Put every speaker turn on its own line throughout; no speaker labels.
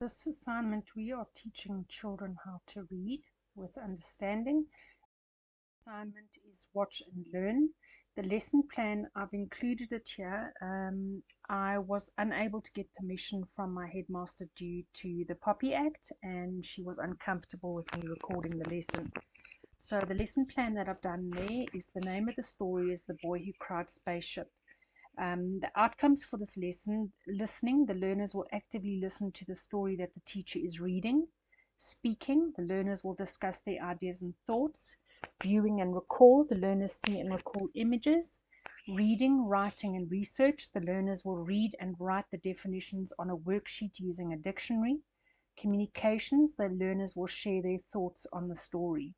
This assignment, we are teaching children how to read with understanding. Assignment is watch and learn. The lesson plan, I've included it here. I was unable to get permission from my headmaster due to the Poppy Act, and she was uncomfortable with me recording the lesson. So the lesson plan that I've done there is the name of the story is The Boy Who Cried Spaceship. The outcomes for this lesson: listening, the learners will actively listen to the story that the teacher is reading. Speaking, the learners will discuss their ideas and thoughts. Viewing and recall, the learners see and recall images. Reading, writing, and research, the learners will read and write the definitions on a worksheet using a dictionary. Communications, the learners will share their thoughts on the story.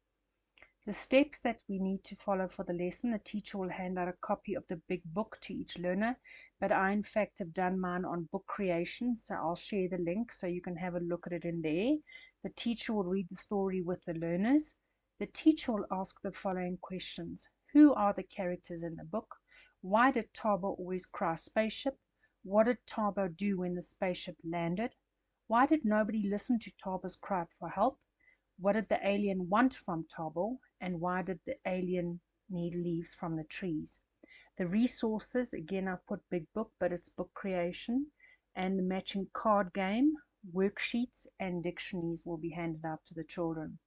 The steps that we need to follow for the lesson: the teacher will hand out a copy of the big book to each learner, but I in fact have done mine on book creation, so I'll share the link so you can have a look at it in there. The teacher will read the story with the learners. The teacher will ask the following questions: who are the characters in the book? Why did Tabo always cry spaceship? What did Tabo do when the spaceship landed? Why did nobody listen to Tabo's cry for help? What did the alien want from Tabo, and why did the alien need leaves from the trees? The resources, again, I've put big book, but it's book creation, and the matching card game, worksheets, and dictionaries will be handed out to the children.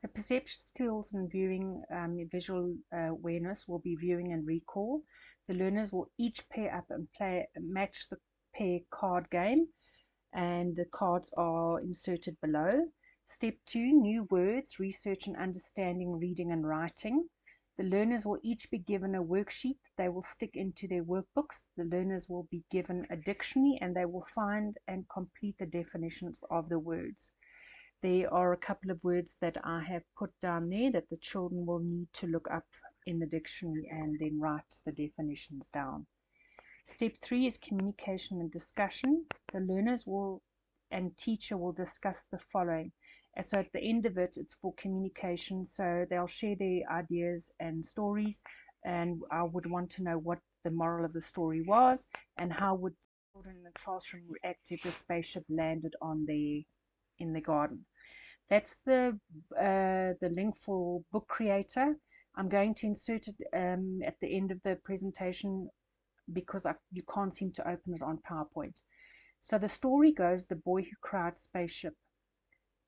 The perception skills and viewing, visual awareness will be viewing and recall. The learners will each pair up and match the pair card game, and the cards are inserted below. Step 2, new words, research and understanding, reading and writing. The learners will each be given a worksheet they will stick into their workbooks. The learners will be given a dictionary, and they will find and complete the definitions of the words. There are a couple of words that I have put down there that the children will need to look up in the dictionary and then write the definitions down. Step 3 is communication and discussion. The learners and teacher will discuss the following. So at the end of it, it's for communication. So they'll share their ideas and stories, and I would want to know what the moral of the story was, and how would the children in the classroom react if the spaceship landed in the garden. That's the link for book creator. I'm going to insert it at the end of the presentation because you can't seem to open it on PowerPoint. So the story goes: The Boy Who Cried Spaceship.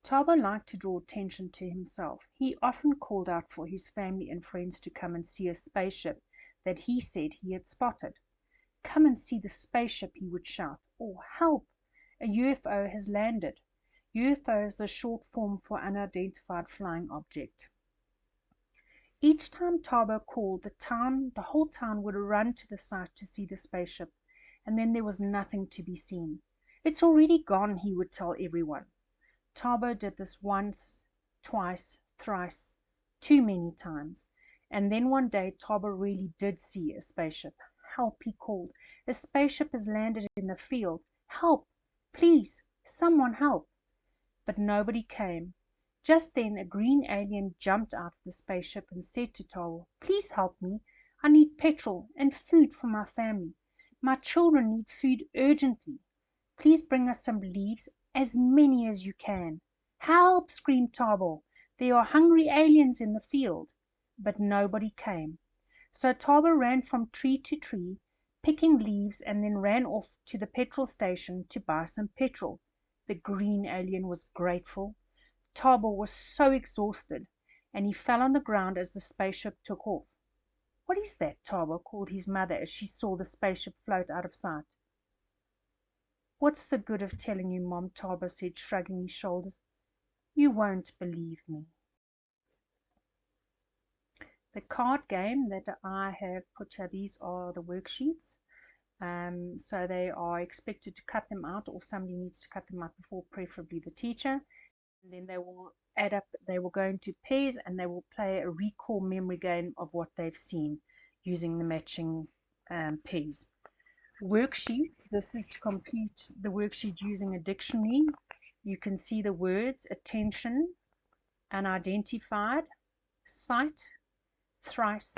Tabo liked to draw attention to himself. He often called out for his family and friends to come and see a spaceship that he said he had spotted. "Come and see the spaceship," he would shout, or "Help! A UFO has landed." UFO is the short form for unidentified flying object. Each time Tabo called, the whole town would run to the site to see the spaceship, and then there was nothing to be seen. "It's already gone," he would tell everyone. Tabo did this once, twice, thrice, too many times, and then one day Tabo really did see a spaceship. "Help!" he called. "A spaceship has landed in the field. Help! Please, someone help!" But nobody came. Just then a green alien jumped out of the spaceship and said to Tabo, "Please help me. I need petrol and food for my family. My children need food urgently. Please bring us some leaves, as many as you can." "Help!" screamed Tabo. "There are hungry aliens in the field." But nobody came. So Tabo ran from tree to tree, picking leaves, and then ran off to the petrol station to buy some petrol. The green alien was grateful. Tabo was so exhausted, and he fell on the ground as the spaceship took off. "What is that?" Tabo called his mother as she saw the spaceship float out of sight. "What's the good of telling you, Mom?" Tabo said, shrugging his shoulders. "You won't believe me." The card game that I have put here, these are the worksheets. So they are expected to cut them out, or somebody needs to cut them out before, preferably the teacher. And then they will add up, they will go into pairs, and they will play a recall memory game of what they've seen using the matching pairs. Worksheet, this is to complete the worksheet using a dictionary. You can see the words attention, unidentified, sight, thrice,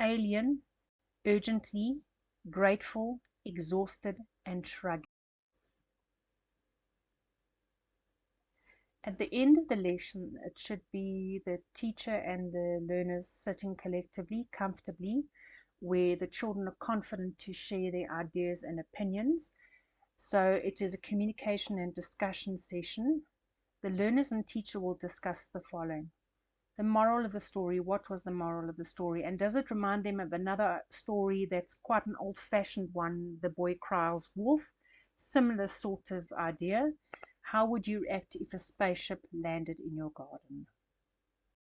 alien, urgently, grateful, exhausted, and shrugging. At the end of the lesson, it should be the teacher and the learners sitting collectively, comfortably, where the children are confident to share their ideas and opinions. So it is a communication and discussion session. The learners and teacher will discuss the following. The moral of the story. What was the moral of the story? And does it remind them of another story that's quite an old-fashioned one, The Boy Cries Wolf? Similar sort of idea. How would you react if a spaceship landed in your garden?